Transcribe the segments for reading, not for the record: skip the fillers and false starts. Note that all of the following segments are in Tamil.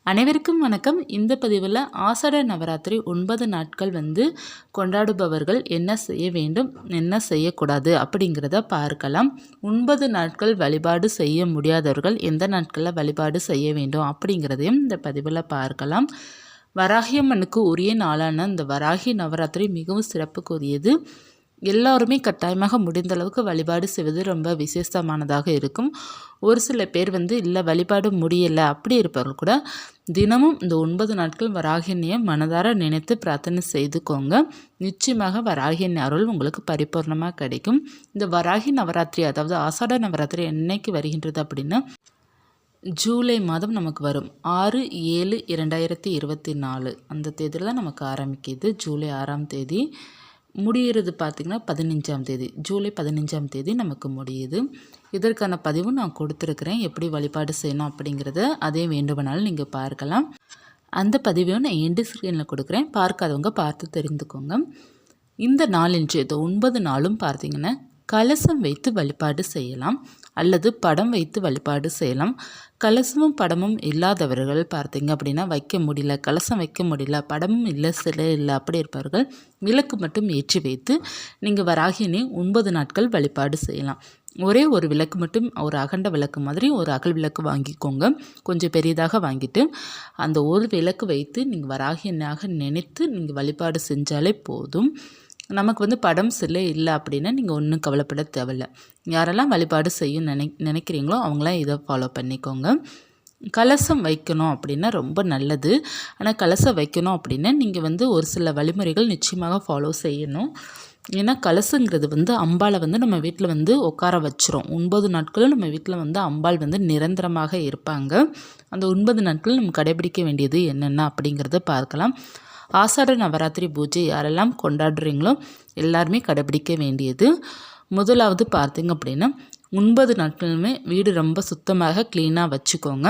அனைவருக்கும் வணக்கம். இந்த பதிவில் ஆஷாட நவராத்திரி 9 நாட்கள் கொண்டாடுபவர்கள் என்ன செய்ய வேண்டும், என்ன செய்யக்கூடாது அப்படிங்கிறத பார்க்கலாம். 9 நாட்கள் வழிபாடு செய்ய முடியாதவர்கள் எந்த நாட்களில் வழிபாடு செய்ய வேண்டும் அப்படிங்கிறதையும் இந்த பதிவில் பார்க்கலாம். வராகியம்மனுக்கு உரிய நாளான இந்த வராகி நவராத்திரி மிகவும் சிறப்புக்குரியது. எல்லோருமே கட்டாயமாக முடிந்த அளவுக்கு வழிபாடு செய்வது ரொம்ப விசேஷமானதாக இருக்கும். ஒரு சில பேர் இல்லை வழிபாடு முடியலை அப்படி இருப்பவர்கள் கூட தினமும் இந்த 9 நாட்கள் வராகினியை மனதார நினைத்து பிரார்த்தனை செய்துக்கோங்க. நிச்சயமாக வராகினி அருள் உங்களுக்கு பரிபூர்ணமாக கிடைக்கும். இந்த வராகி நவராத்திரி அதாவது ஆஷாட நவராத்திரி என்னைக்கு வருகின்றது அப்படின்னா ஜூலை மாதம் நமக்கு வரும் 6/7/2024 அந்த தேதியில் தான் நமக்கு ஆரம்பிக்குது. ஜூலை 6ஆம் தேதி முடிகிறது பார்த்திங்கன்னா 15ஆம் தேதி, ஜூலை 15ஆம் தேதி நமக்கு முடியுது. இதற்கான பதிவும் நான் கொடுத்துருக்குறேன், எப்படி வழிபாடு செய்யணும் அப்படிங்கிறத. அதே வேண்டுமானாலும் நீங்கள் பார்க்கலாம். அந்த பதிவையும் நான் எண்டு ஸ்க்ரீனில் கொடுக்குறேன், பார்க்காதவங்க பார்த்து தெரிந்துக்கோங்க. இந்த நாளின்று 9 நாளும் பார்த்திங்கன்னா கலசம் வைத்து வழிபாடு செய்யலாம் அல்லது படம் வைத்து வழிபாடு செய்யலாம். கலசமும் படமும் இல்லாதவர்கள் பார்த்திங்க அப்படின்னா வைக்க முடியல, கலசம் வைக்க முடியல, படமும் இல்லை, சிலை இல்லை அப்படி இருப்பவர்கள் விளக்கு மட்டும் ஏற்றி வைத்து நீங்கள் வராகினி 9 நாட்கள் வழிபாடு செய்யலாம். ஒரே ஒரு விளக்கு மட்டும், ஒரு அகண்ட விளக்கு மாதிரி ஒரு அகல் விளக்கு வாங்கிக்கோங்க. கொஞ்சம் பெரியதாக வாங்கிட்டு அந்த ஒரு விளக்கு வைத்து நீங்கள் வராகினாக நினைத்து நீங்கள் வழிபாடு செஞ்சாலே போதும். நமக்கு படம் சிலை இல்லை அப்படின்னா நீங்கள் ஒன்றும் கவலைப்பட தேவையில்லை. யாரெல்லாம் வழிபாடு செய்யும் நினைக்கிறீங்களோ அவங்களாம் இதை ஃபாலோ பண்ணிக்கோங்க. கலசம் வைக்கணும் அப்படின்னா ரொம்ப நல்லது. ஆனால் கலசம் வைக்கணும் அப்படின்னா நீங்கள் ஒரு சில வழிமுறைகள் நிச்சயமாக ஃபாலோ செய்யணும். ஏன்னா கலசங்கிறது அம்பாளை நம்ம வீட்டில் உட்கார வச்சிரும். 9 நாட்களும் நம்ம வீட்டில் அம்பாள் நிரந்தரமாக இருப்பாங்க. அந்த 9 நாட்கள் நம்ம கடைபிடிக்க வேண்டியது என்னென்ன அப்படிங்கிறத பார்க்கலாம். ஆஷாட நவராத்திரி பூஜை யாரெல்லாம் கொண்டாடுறீங்களோ எல்லாருமே கடைபிடிக்க வேண்டியது. முதலாவது பார்த்திங்க அப்படின்னா 9 நாட்களுமே வீடு ரொம்ப சுத்தமாக க்ளீனாக வச்சுக்கோங்க.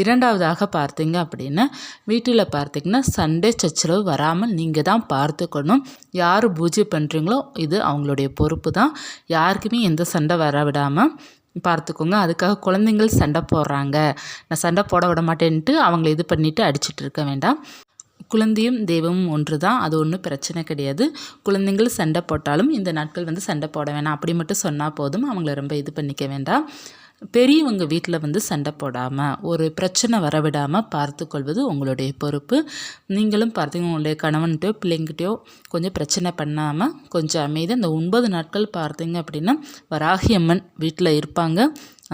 இரண்டாவதாக பார்த்திங்க அப்படின்னா வீட்டில் பார்த்திங்கன்னா சண்டை சச்சரவு வராமல் நீங்கள் தான் பார்த்துக்கணும். யார் பூஜை பண்ணுறீங்களோ இது அவங்களுடைய பொறுப்பு தான். யாருக்குமே எந்த சண்டை வர விடாமல் பார்த்துக்கோங்க. அதுக்காக குழந்தைங்கள் சண்டை போடுறாங்க, நான் சண்டை போட விட மாட்டேன்ட்டு அவங்கள இது பண்ணிவிட்டு அடிச்சிட்டு இருக்க வேண்டாம். குழந்தையும் தெய்வமும் ஒன்று தான், அது ஒன்றும் பிரச்சனை கிடையாது. குழந்தைங்கள் சண்டை போட்டாலும் இந்த நாட்கள் சண்டை போட வேணாம் அப்படி மட்டும் சொன்னால் போதும். அவங்கள ரொம்ப இது பண்ணிக்க வேண்டாம். பெரியவங்க வீட்டில் சண்டை போடாமல் ஒரு பிரச்சனை வரவிடாமல் பார்த்துக்கொள்வது உங்களுடைய பொறுப்பு. நீங்களும் பார்த்தீங்க உங்களுடைய கணவன்கிட்டயோ பிள்ளைங்கிட்டையோ கொஞ்சம் பிரச்சனை பண்ணாமல் கொஞ்சம் அமைதி. அந்த 9 நாட்கள் பார்த்தீங்க அப்படின்னா வராகி அம்மன் வீட்டில் இருப்பாங்க.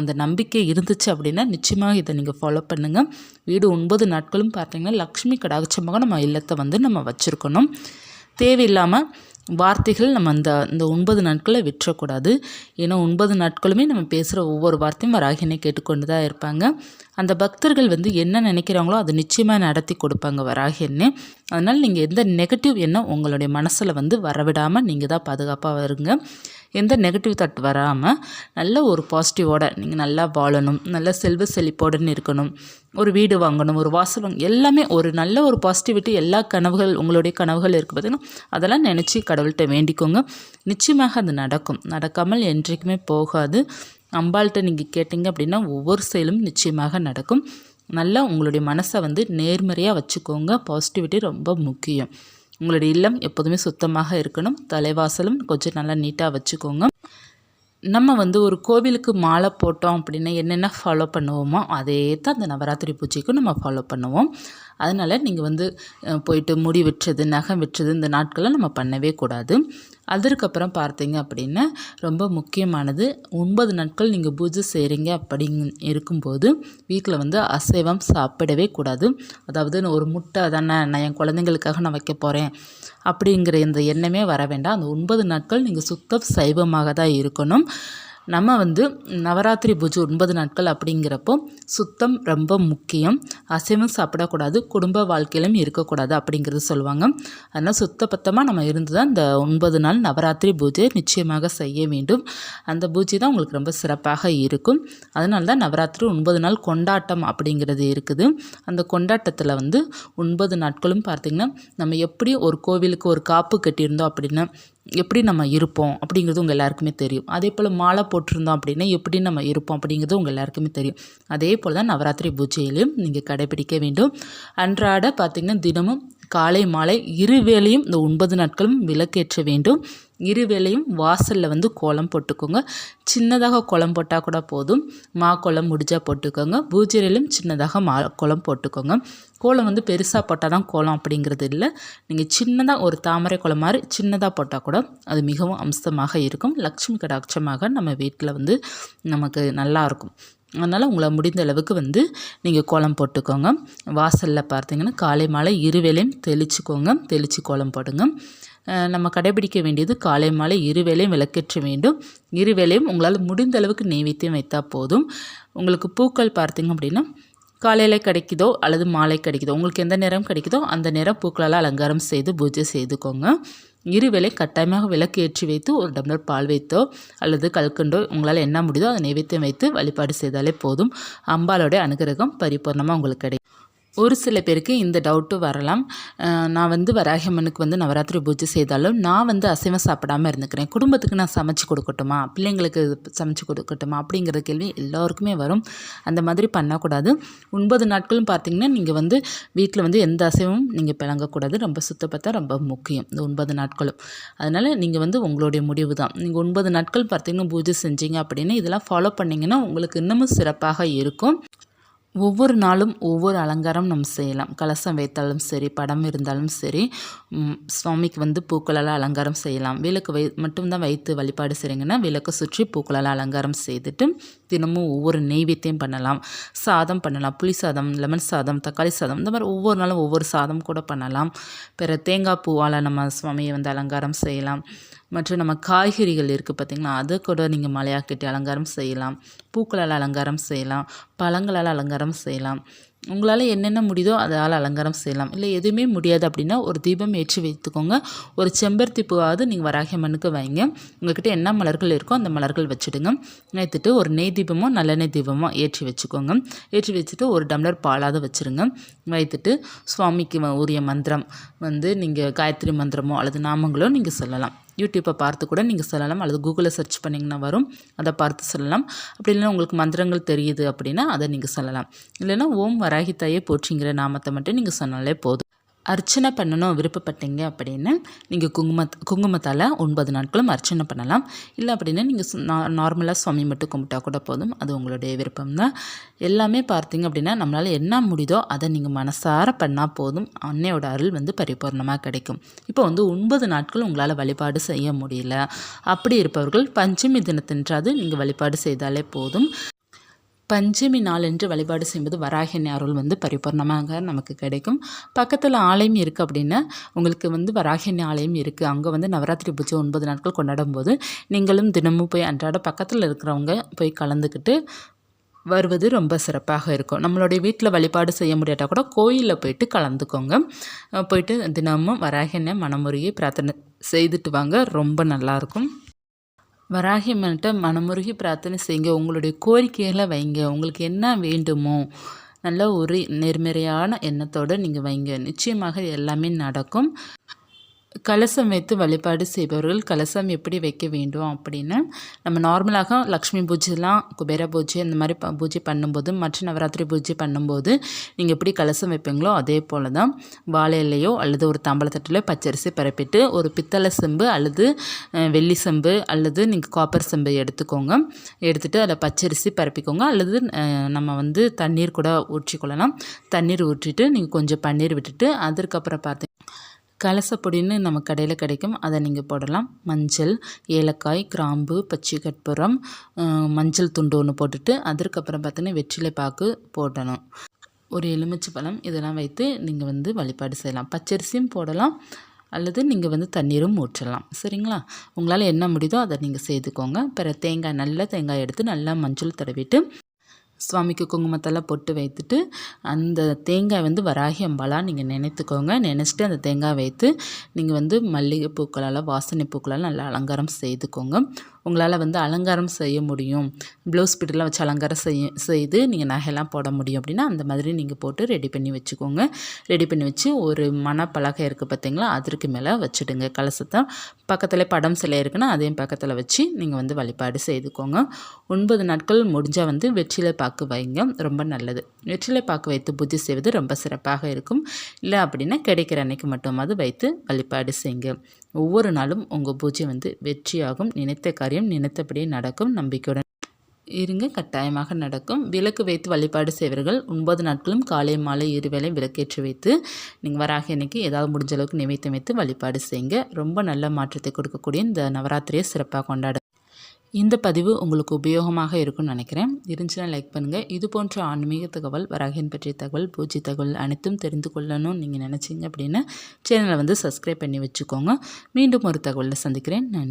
அந்த நம்பிக்கை இருந்துச்சு அப்படின்னா நிச்சயமாக இதை நீங்கள் ஃபாலோ பண்ணுங்கள். வீடு 9 நாட்களும் பார்த்தீங்கன்னா லக்ஷ்மி கடாட்சமாக நம்ம இல்லத்தை நம்ம வச்சுருக்கணும். தேவையில்லாமல் வார்த்தைகள் நம்ம இந்த 9 நாட்களை விட்டுறக்கூடாது. ஏன்னா 9 நாட்களுமே நம்ம பேசுகிற ஒவ்வொரு வார்த்தையும் வராகினை கேட்டுக்கொண்டு தான் இருப்பாங்க. அந்த பக்தர்கள் என்ன நினைக்கிறாங்களோ அதை நிச்சயமாக நடத்தி கொடுப்பாங்க வராகின்னு. அதனால் நீங்கள் எந்த நெகட்டிவ் எண்ணம் உங்களுடைய மனசில் வரவிடாமல் நீங்கள் தான் பாதுகாப்பாக வருங்க. எந்த நெகட்டிவ் தாட் வராமல் நல்ல ஒரு பாசிட்டிவோட நீங்கள் நல்லா வாழணும், நல்ல செல்வ செழிப்போடுன்னு இருக்கணும், ஒரு வீடு வாங்கணும், ஒரு வாசல் எல்லாமே ஒரு நல்ல ஒரு பாசிட்டிவிட்டி. எல்லா கனவுகள் உங்களுடைய கனவுகள் இருக்குது பார்த்திங்கன்னா அதெல்லாம் நினச்சி கடவுள்கிட்ட வேண்டிக்கோங்க. நிச்சயமாக அது நடக்கும், நடக்காமல் என்றைக்குமே போகாது. அம்பாள்கிட்ட நீங்கள் கேட்டிங்க அப்படின்னா ஒவ்வொரு செயலும் நிச்சயமாக நடக்கும். நல்லா உங்களுடைய மனசை நேர்மறையாக வச்சுக்கோங்க. பாசிட்டிவிட்டி ரொம்ப முக்கியம். உங்களுடைய இல்லம் எப்போதுமே சுத்தமாக இருக்கணும். தலைவாசலும் கொஞ்சம் நல்லா நீட்டாக வச்சுக்கோங்க. நம்ம ஒரு கோவிலுக்கு மாலை போட்டோம் அப்படின்னா என்னென்ன ஃபாலோ பண்ணுவோமோ அதே தான் அந்த நவராத்திரி பூஜைக்கும் நம்ம ஃபாலோ பண்ணுவோம். அதனால் நீங்கள் போயிட்டு முடி வெட்டுறது, நகம் வெட்டுறது இந்த நாட்களை நம்ம பண்ணவே கூடாது. அதற்கப்புறம் பார்த்தீங்க அப்படின்னா ரொம்ப முக்கியமானது 9 நாட்கள் நீங்கள் பூஜை செய்கிறீங்க அப்படிங்க இருக்கும்போது வீட்டில் அசைவம் சாப்பிடவே கூடாது. அதாவது ஒரு முட்டை தானே நான் என் குழந்தைங்களுக்காக நான் வைக்க போகிறேன் அப்படிங்கிற இந்த எண்ணமே வர வேண்டாம். அந்த 9 நாட்கள் நீங்கள் சுத்த சைவமாக தான் இருக்கணும். நம்ம நவராத்திரி பூஜை 9 நாட்கள் அப்படிங்கிறப்போ சுத்தம் ரொம்ப முக்கியம். அசைவம் சாப்பிடக்கூடாது, குடும்ப வாழ்க்கையிலும் இருக்கக்கூடாது அப்படிங்கிறது சொல்லுவாங்க. அதனால் சுத்தபத்தமாக நம்ம இருந்து தான் இந்த 9 நாள் நவராத்திரி பூஜை நிச்சயமாக செய்ய வேண்டும். அந்த பூஜை தான் உங்களுக்கு ரொம்ப சிறப்பாக இருக்கும். அதனால தான் நவராத்திரி 9 நாள் கொண்டாட்டம் அப்படிங்கிறது இருக்குது. அந்த கொண்டாட்டத்தில் 9 நாட்களும் பார்த்திங்கன்னா நம்ம எப்படி ஒரு கோவிலுக்கு ஒரு காப்பு கட்டியிருந்தோம் அப்படின்னா எப்படி நம்ம இருப்போம் அப்படிங்கிறது உங்கள் எல்லாருக்குமே தெரியும். அதே போல் மாலை போட்டிருந்தோம் அப்படின்னா எப்படி நம்ம இருப்போம் அப்படிங்கிறது உங்கள் எல்லாருக்குமே தெரியும். அதே போல் தான் நவராத்திரி பூஜையிலையும் நீங்கள் கடைபிடிக்க வேண்டும். அன்றாட பார்த்திங்கன்னா தினமும் காலை மாலை இருவேளையும் இந்த 9 நாட்களும் விளக்கேற்ற வேண்டும். இருவேளையும் வாசலில் வந்து கோலம் போட்டுக்கோங்க. சின்னதாக கோலம் போட்டால் கூட போதும். கோலம் முடிஞ்சால் போட்டுக்கோங்க. பூஜையிலும் சின்னதாக கோலம் போட்டுக்கோங்க. கோலம் வந்து பெருசாக போட்டால் தான் கோலம் அப்படிங்கிறது இல்லை. நீங்கள் சின்னதாக ஒரு தாமரை கோலம் மாதிரி சின்னதாக போட்டால் கூட அது மிகவும் அம்சமாக இருக்கும். லக்ஷ்மி கடாட்சமாக நம்ம வீட்டில் வந்து நமக்கு நல்லாயிருக்கும். அதனால் உங்களை முடிந்த அளவுக்கு வந்து நீங்கள் கோலம் போட்டுக்கோங்க. வாசலில் பார்த்தீங்கன்னா காலை மாலை இருவேளையும் தெளித்து கோலம் போடுங்க. நம்ம கடைபிடிக்க வேண்டியது காலை மாலை இருவேளையும் விளக்கேற்ற வேண்டும். இருவேளையும் உங்களால் முடிந்த அளவுக்கு நெய்வேத்தியம் வைத்தால் போதும். உங்களுக்கு பூக்கள் பார்த்தீங்க அப்படின்னா காலையில் கிடைக்குதோ அல்லது மாலை கிடைக்குதோ, உங்களுக்கு எந்த நேரம் கிடைக்குதோ அந்த நேரம் பூக்களால் அலங்காரம் செய்து பூஜை செய்துக்கோங்க. இருவேளை கட்டாயமாக விளக்கு ஏற்றி வைத்து ஒரு டம்ளர் பால் வைத்தோ அல்லது கல்கண்டோ உங்களால் என்ன முடியுதோ அதை நைவேத்தியம் வைத்து வழிபாடு செய்தாலே போதும். அம்பாலோடைய அனுகிரகம் பரிபூர்ணமாக உங்களுக்கு கிடைக்கும். ஒரு சில பேருக்கு இந்த டவுட்டு வரலாம். நான் வந்து வராகியம்மனுக்கு வந்து நவராத்திரி பூஜை செய்தாலும் நான் வந்து அசைவம் சாப்பிடாமல் இருந்துக்கிறேன், குடும்பத்துக்கு நான் சமைச்சு கொடுக்கட்டுமா, பிள்ளைங்களுக்கு சமைச்சு கொடுக்கட்டுமா அப்படிங்கிற கேள்வி எல்லோருக்குமே வரும். அந்த மாதிரி பண்ணக்கூடாது. 9 நாட்களும் பார்த்திங்கன்னா நீங்கள் வந்து வீட்டில் வந்து எந்த அசைவமும் நீங்கள் பிளங்கக்கூடாது. ரொம்ப சுத்தப்பத்தா ரொம்ப முக்கியம் இந்த 9 நாட்களும். அதனால் நீங்கள் வந்து உங்களுடைய முடிவு தான். நீங்கள் 9 நாட்கள் பார்த்திங்கன்னா பூஜை செஞ்சீங்க அப்படின்னா இதெல்லாம் ஃபாலோ பண்ணிங்கன்னா உங்களுக்கு இன்னமும் சிறப்பாக இருக்கும். ஒவ்வொரு நாளும் ஒவ்வொரு அலங்காரம் நம்ம செய்யலாம். கலசம் வைத்தாலும் சரி, படம் இருந்தாலும் சரி, சுவாமிக்கு வந்து பூக்களால் அலங்காரம் செய்யலாம். விளக்கு மட்டும்தான் வைத்து வழிபாடு செய்கிறீங்கன்னா விளக்கு சுற்றி பூக்களால் அலங்காரம் செய்துட்டு தினமும் ஒவ்வொரு நெய்வேத்தியம் பண்ணலாம். சாதம் பண்ணலாம், புளி சாதம், லெமன் சாதம், தக்காளி சாதம், இந்த மாதிரி ஒவ்வொரு நாளும் ஒவ்வொரு சாதம் கூட பண்ணலாம். பிற தேங்காய் பூவால் நம்ம சுவாமியை வந்து அலங்காரம் செய்யலாம். மற்றும் நம்ம காய்கறிகள் இருக்குது பார்த்திங்களா, அதை கூட நீங்கள் மாலையாக கட்டி அலங்காரம் செய்யலாம். பூக்களால் அலங்காரம் செய்யலாம், பழங்களால் அலங்காரம் செய்யலாம். உங்களால் என்னென்ன முடியுதோ அதால் அலங்காரம் செய்யலாம். இல்லை எதுவுமே முடியாது அப்படின்னா ஒரு தீபம் ஏற்றி வைத்துக்கோங்க. ஒரு செம்பருத்தி பூவாவது நீங்கள் வராகியம்மனுக்கு வைங்க. உங்கள்கிட்ட என்ன மலர்கள் இருக்கோ அந்த மலர்கள் வச்சுடுங்க. வைத்துட்டு ஒரு நெய் தீபமோ நல்லெண்ணெய் தீபமோ ஏற்றி வச்சுக்கோங்க. ஏற்றி வச்சுட்டு ஒரு டம்ளர் பாலாவது வச்சுருங்க. வைத்துட்டு சுவாமிக்கு உரிய மந்திரம் வந்து நீங்கள் காயத்ரி மந்திரமோ அல்லது நாமங்களோ நீங்கள் சொல்லலாம். யூடியூப்பை பார்த்து கூட நீங்கள் சொல்லலாம், அல்லது கூகுளில் சர்ச் பண்ணிங்கன்னா வரும், அதை பார்த்து சொல்லலாம். அப்படி இல்லைன்னா உங்களுக்கு மந்திரங்கள் தெரியுது அப்படின்னா அதை நீங்கள் சொல்லலாம். இல்லைன்னா ஓம் வராகி தாயே போற்றிங்கிற நாமத்தை மட்டும் நீங்கள் சொன்னாலே போதும். அர்ச்சனை பண்ணணும் விருப்பப்பட்டீங்க அப்படின்னா நீங்கள் குங்குமத்தால் 9 நாட்களும் அர்ச்சனை பண்ணலாம். இல்லை அப்படின்னா நீங்கள் நார்மலாக சுவாமி மட்டும் கும்பிட்டா கூட போதும். அது உங்களுடைய விருப்பம் தான். எல்லாமே பார்த்தீங்க அப்படின்னா நம்மளால் என்ன முடியுதோ அதை நீங்கள் மனசார பண்ணால் போதும். அன்னையோட அருள் வந்து பரிபூர்ணமாக கிடைக்கும். இப்போ வந்து 9 நாட்கள் உங்களால் வழிபாடு செய்ய முடியல அப்படி இருப்பவர்கள் பஞ்சமி தினத்தன்றாது நீங்கள் வழிபாடு செய்தாலே போதும். பஞ்சமி நாள் என்று வழிபாடு செய்யும்போது வராகியம்மன் அருள் வந்து பரிபூர்ணமாக நமக்கு கிடைக்கும். பக்கத்தில் ஆலயம் இருக்குது அப்படின்னா உங்களுக்கு வந்து வராகியம்மன் ஆலயம் இருக்குது. அங்கே வந்து நவராத்திரி பூஜை 9 நாட்கள் கொண்டாடும் போது நீங்களும் தினமும் போய் அன்றாட பக்கத்தில் இருக்கிறவங்க போய் கலந்துக்கிட்டு வருவது ரொம்ப சிறப்பாக இருக்கும். நம்மளுடைய வீட்டில் வழிபாடு செய்ய முடியாட்டால் கூட கோயிலில் போயிட்டு கலந்துக்கோங்க. போயிட்டு தினமும் வராகியம்மனை மனமுருகி பிரார்த்தனை செய்துட்டு வாங்க. ரொம்ப நல்லாயிருக்கும். வராகியம்மன்கிட்ட மனமுருகி பிரார்த்தனை செய்யுங்க. உங்களுடைய கோரிக்கைகளை வைங்க. உங்களுக்கு என்ன வேண்டுமோ நல்ல ஒரு நேர்மறையான எண்ணத்தோடு நீங்கள் வைங்க. நிச்சயமாக எல்லாமே நடக்கும். கலசம் வைத்து வழிபாடு செய்பவர்கள் கலசம் எப்படி வைக்க வேண்டும் அப்படின்னு நம்ம நார்மலாக லக்ஷ்மி பூஜைலாம், குபேர பூஜை இந்த மாதிரி பூஜை பண்ணும்போது, மற்ற நவராத்திரி பூஜை பண்ணும்போது நீங்கள் எப்படி கலசம் வைப்பீங்களோ அதே போல் தான் வாழை இலையோ அல்லது ஒரு தாம்பழத்தட்டிலோ பச்சரிசி பரப்பிட்டு ஒரு பித்தளை செம்பு அல்லது வெள்ளி செம்பு அல்லது நீங்கள் காப்பர் செம்பு எடுத்துக்கோங்க. எடுத்துகிட்டு அதில் பச்சரிசி பரப்பிக்கோங்க. அல்லது நம்ம வந்து தண்ணீர் கூட ஊற்றிக்கொள்ளலாம். தண்ணீர் ஊற்றிட்டு நீங்கள் கொஞ்சம் பன்னீர் விட்டுட்டு அதற்கப்புறம் பார்த்தீங்கன்னா கலசப்பொடின்னு நம்ம கடையில் கிடைக்கும், அதை நீங்கள் போடலாம். மஞ்சள், ஏலக்காய், கிராம்பு, பச்சை கற்பூரம், மஞ்சள் துண்டு ஒன்று போட்டுட்டு அதற்கப்புறம் பார்த்தீங்கன்னா வெற்றிலை பாக்கு போடணும். ஒரு எலுமிச்சை பழம் இதெல்லாம் வைத்து நீங்கள் வந்து வழிபாடு செய்யலாம். பச்சரிசியும் போடலாம் அல்லது நீங்கள் வந்து தண்ணீரும் ஊற்றலாம். சரிங்களா? உங்களால் என்ன முடியுதோ அதை நீங்கள் செய்துக்கோங்க. பிற தேங்காய், நல்ல தேங்காய் எடுத்து நல்லா மஞ்சள் தடவிட்டு சுவாமிக்கு குங்குமத்தெல்லாம் பொட்டு வைத்துட்டு அந்த தேங்காய் வந்து வராகி அம்பாலாக நீங்கள் நினைத்துக்கோங்க. நினச்சிட்டு அந்த தேங்காய் வைத்து நீங்கள் வந்து மல்லிகை பூக்களால், வாசனை பூக்களால் நல்லா அலங்காரம் செய்துக்கோங்க. உங்களால் வந்து அலங்காரம் செய்ய முடியும், ப்ளவுஸ் பிட்டெல்லாம் வச்சு அலங்காரம் செய்து நீங்கள் நகையெல்லாம் போட முடியும் அப்படின்னா அந்த மாதிரி நீங்கள் போட்டு ரெடி பண்ணி வச்சுக்கோங்க. ரெடி பண்ணி வச்சு ஒரு மணப்பலகை இருக்குது பார்த்தீங்களா, அதற்கு மேலே வச்சுடுங்க. கலசத்தை பக்கத்தில் படம் சிலை இருக்குன்னா அதையும் பக்கத்தில் வச்சு நீங்கள் வந்து வழிபாடு செய்துக்கோங்க. 9 நாட்கள் முடிஞ்சால் வந்து வெற்றிலை பாக்கு வைங்க, ரொம்ப நல்லது. வெற்றிலை பாக்கு வைத்து பூஜை செய்வது ரொம்ப சிறப்பாக இருக்கும். இல்லை அப்படின்னா கிடைக்கிற அன்னைக்கு மட்டுமாவது வைத்து வழிபாடு செய்யுங்க. ஒவ்வொரு நாளும் உங்கள் பூஜை வந்து வெற்றியாகும். நினைத்த காரியம் நினைத்தபடியே நடக்கும். நம்பிக்கையுடன் இருங்க, கட்டாயமாக நடக்கும். விளக்கு வைத்து வழிபாடு செய்வர்கள் 9 நாட்களும் காலை மாலை இருவேளை விளக்கேற்றி வைத்து நீங்கள் வராக அன்னைக்கு ஏதாவது முடிஞ்ச அளவுக்கு நிவேத்தியம் வைத்து வழிபாடு செய்யுங்க. ரொம்ப நல்ல மாற்றத்தை கொடுக்கக்கூடிய இந்த நவராத்திரியை சிறப்பாக கொண்டாடு. இந்த பதிவு உங்களுக்கு உபயோகமாக இருக்கும்னு நினைக்கிறேன். இருந்துச்சுன்னா லைக் பண்ணுங்கள். இது போன்ற ஆன்மீக தகவல், வராகின் பற்றிய தகவல், பூஜை தகவல் அனைத்தும் தெரிந்து கொள்ளணும்னு நீங்கள் நினச்சிங்க அப்படின்னா சேனலை வந்து சப்ஸ்கிரைப் பண்ணி வச்சுக்கோங்க. மீண்டும் ஒரு தகவலில் சந்திக்கிறேன். நன்றி.